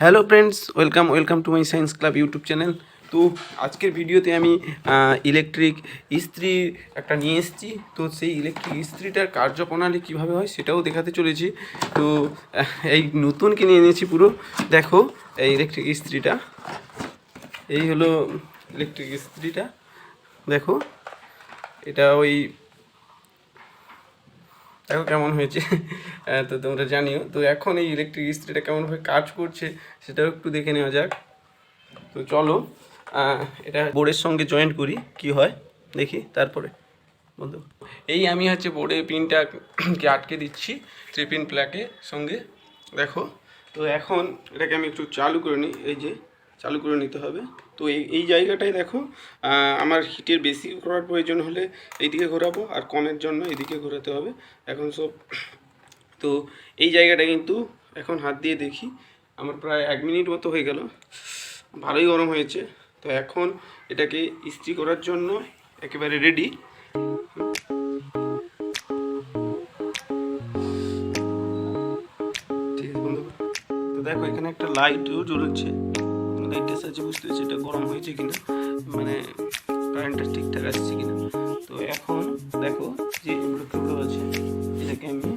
Hello friends, welcome to my science club YouTube channel. তো আজকের ভিডিওতে আমি ইলেকট্রিক ইস্ত্রি একটা নিয়ে এসেছি। তো সেই ইলেকট্রিক ইস্ত্রিটার কার্যপ্রণালী কীভাবে হয় সেটাও দেখাতে চলেছি। তো এই নতুন কিনে এনেছি পুরো। দেখো এই ইলেকট্রিক ইস্ত্রিটা, এই হলো ইলেকট্রিক ইস্ত্রিটা। দেখো এটা দেখো কেমন হয়েছে। তো তোমরা জানিও। তো এখন এই ইলেকট্রিক ইস্ত্রিটা কেমনভাবে কাজ করছে সেটাও একটু দেখে নেওয়া যাক। তো চলো এটা বোর্ডের সঙ্গে জয়েন্ট করি, কি হয় দেখি। তারপরে বন্ধু আমি বোর্ডের পিনটাকে আটকে দিচ্ছি 3 পিন প্লাগের সঙ্গে। দেখো, তো এখন এটাকে আমি একটু চালু করে নিই। এই যে চালু করে নিতে হবে। তো এই জায়গাটায় দেখো, আমার হিটের বেশি করার প্রয়োজন হলে এইদিকে ঘোরাবো, আর কমের জন্য এইদিকে ঘোরাতে হবে। এখন সব তো এই জায়গাটা কিন্তু এখন হাত দিয়ে দেখি, আমার প্রায় 1 মিনিট মতো হয়ে গেল, ভালোই গরম হয়েছে। তো এখন এটাকে ইস্ত্রি করার জন্য একেবারে রেডি। ঠিক আছে বন্ধু। তো দেখো এখানে একটা লাইটও জ্বলছে, লাইটের সাহায্যে বুঝতে পারছি এটা গরম হয়েছে কিনা, মানে কারেন্টটা ঠিকঠাক আসছে কিনা। তো এখন দেখো যে এগুলো আছে, এটাকে আমি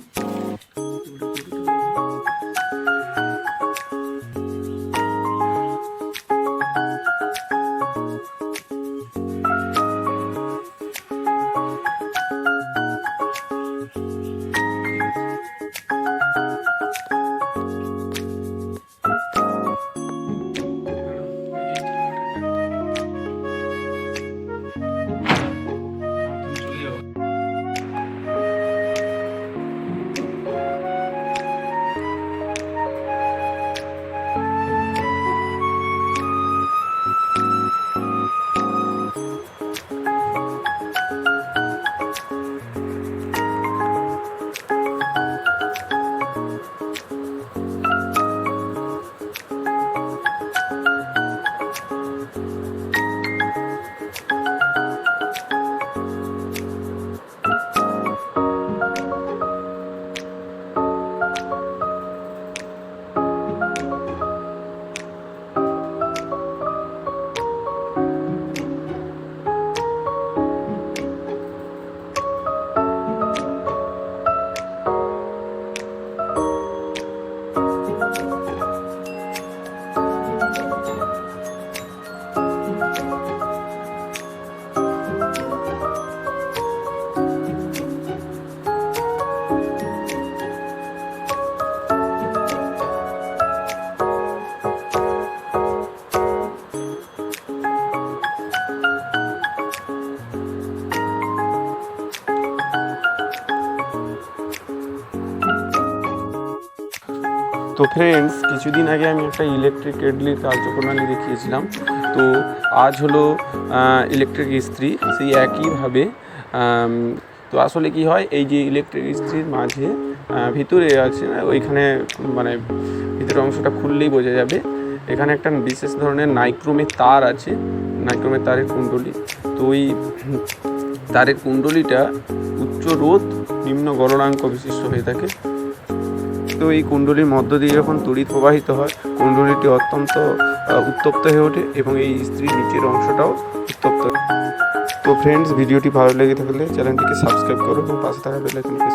তো ফ্রেন্ডস, কিছুদিন আগে আমি একটা ইলেকট্রিক কেটলির কার্যপ্রণালী দেখিয়েছিলাম। তো আজ হলো ইলেকট্রিক ইস্ত্রি, সেই একইভাবে। তো আসলে কি হয়, এই যে ইলেকট্রিক ইস্ত্রির মাঝে ভিতরে আছে, ওইখানে মানে ভিতরের অংশটা খুললেই বোঝা যাবে, এখানে একটা বিশেষ ধরনের নাইক্রোমের তার আছে, নাইক্রোমের তারের কুণ্ডলী। তো ওই তারের কুণ্ডলীটা উচ্চ রোধ নিম্ন গলনাঙ্ক বিশিষ্ট হয়ে থাকে। তো এই কুণ্ডলীর মধ্য দিয়ে যখন তড়িৎ প্রবাহিত হয়, কুণ্ডলীটি অত্যন্ত উত্তপ্ত হয়ে ওঠে এবং এই ইস্ত্রির নিচের অংশটাও উত্তপ্ত। তো ফ্রেন্ডস, ভিডিওটি ভালো লেগে থাকলে চ্যানেলটিকে সাবস্ক্রাইব করো এবং পাশে থাকা বেল আইকনটি